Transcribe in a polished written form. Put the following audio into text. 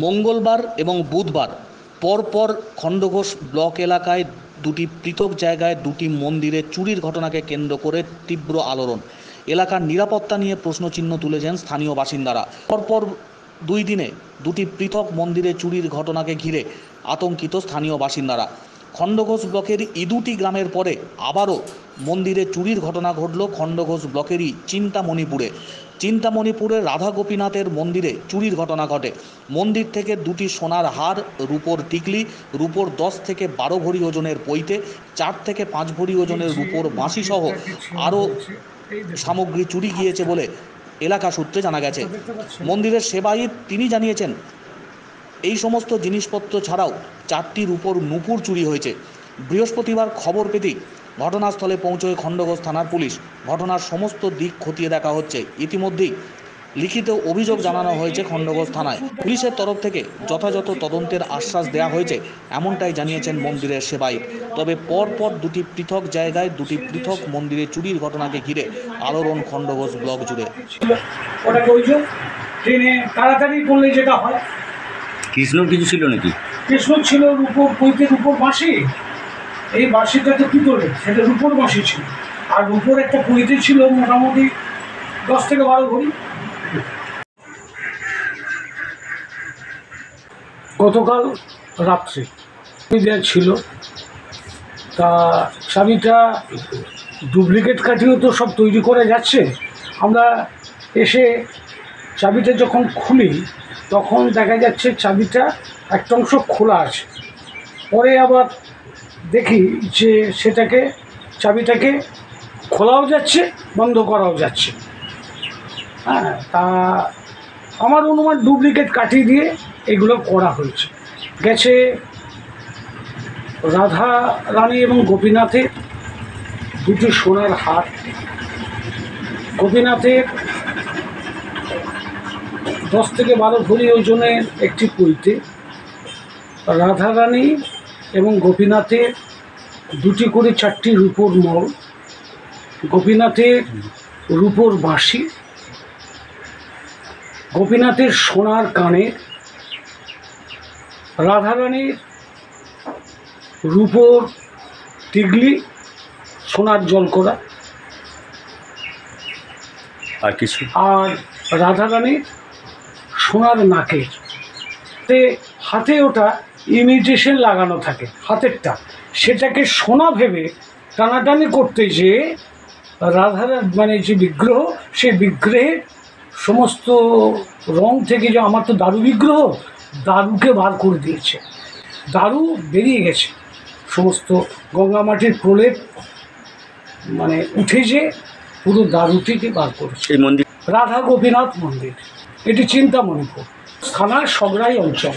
মঙ্গলবার এবং বুধবার পরপর খণ্ডঘোষ ব্লক এলাকায় দুটি পৃথক জায়গায় দুটি মন্দিরে চুরির ঘটনাকে কেন্দ্র করে তীব্র আলোড়ন। এলাকার নিরাপত্তা নিয়ে প্রশ্নচিহ্ন তুলেছেন স্থানীয় বাসিন্দারা। পরপর দুই দিনে দুটি পৃথক মন্দিরে চুরির ঘটনাকে ঘিরে আতঙ্কিত স্থানীয় বাসিন্দারা। খণ্ডঘোষ ব্লকের ইদুটি গ্রামের পরে আবারও মন্দিরে চুরির ঘটনা ঘটল খণ্ডঘোষ ব্লকেরই চিন্তামণিপুরের রাধা গোপীনাথের মন্দিরে চুরির ঘটনা ঘটে। মন্দির থেকে দুটি সোনার হার, রূপোর টিকলি, রূপোর 10 থেকে 12 ভরি ওজনের পৈতে, 4 থেকে 5 ভরি ওজনের রূপোর বাঁশি সহ আরও সামগ্রী চুরি গিয়েছে বলে এলাকা সূত্রে জানা গেছে। মন্দিরের সেবায়িত তিনি জানিয়েছেন, এই সমস্ত জিনিসপত্র ছাড়াও 4টি রূপোর নূপুর চুরি হয়েছে। বৃহস্পতিবার খবর পেতেই ঘটনাস্থলে পৌঁছয় খণ্ডঘোষ থানার পুলিশ। ঘটনার সমস্ত দিক খতিয়ে দেখা হচ্ছে। ইতিমধ্যেই লিখিত অভিযোগ জানানো হয়েছে খণ্ডঘোষ থানায়। পুলিশের তরফ থেকে যথাযথ তদন্তের আশ্বাস দেওয়া হয়েছে, এমনটাই জানিয়েছেন মন্দিরের সেবায়িত। তবে পরপর দুটি পৃথক জায়গায় দুটি পৃথক মন্দিরে চুরির ঘটনাকে ঘিরে আলোড়ন খণ্ডঘোষ ব্লক জুড়ে। তাড়াতাড়ি করলে যেটা হয়, কৃষ্ণর কিছু ছিল নাকি? কৃষ্ণ ছিল রূপোর পৈতের রূপোর বাঁশি। এই বাঁশিটা তো কী করে, সেটা রূপোর বাঁশি ছিল। আর রূপোর একটা পৈতে ছিল মোটামুটি 10 থেকে 12 ভরি। গতকাল রাত্রে দেওয়া ছিল, তা চাবিটা ডুপ্লিকেট কাঠিও তো সব তৈরি করে যাচ্ছে। আমরা এসে চাবিটা যখন খুলি তখন দেখা যাচ্ছে চাবিটা একটা অংশ খোলা আছে। পরে আবার দেখি যে চাবিটাকে খোলাও যাচ্ছে, বন্ধ করাও যাচ্ছে। হ্যাঁ, তা আমার অনুমান ডুপ্লিকেট কাঠি দিয়ে এগুলো করা হয়েছে। গেছে রাধা রানী এবং গোপীনাথের দুটি সোনার হার, গোপীনাথের 10 থেকে 12 ভরি ওজনের একটি পৈতে, রাধারানী এবং গোপীনাথের দুটি করে 4টি রূপোর মল, গোপীনাথের রূপোর বাঁশি, গোপীনাথের সোনার কানের, রাধারানীর রূপোর টিগলি, সোনার জলকোড়া, আর কিছু, আর রাধারানীর সোনার নাকের হাতে ওটা ইমিটেশন লাগানো থাকে হাতেরটা, সেটাকে সোনা ভেবে টানাটানি করতে যেয়ে রাধার মানে যে বিগ্রহ, সেই বিগ্রহের সমস্ত রং থেকে, যে আমার তো দারু বিগ্রহ, দারুকে বার করে দিয়েছে। দারু বেরিয়ে গেছে, সমস্ত গঙ্গামাটির প্রলেপ মানে উঠে যে পুরো দারুটিকে বার করেছে। এই মন্দির রাধা গোপীনাথ মন্দির, এটি চিন্তামণিপুর থানার সগড়াই অঞ্চল।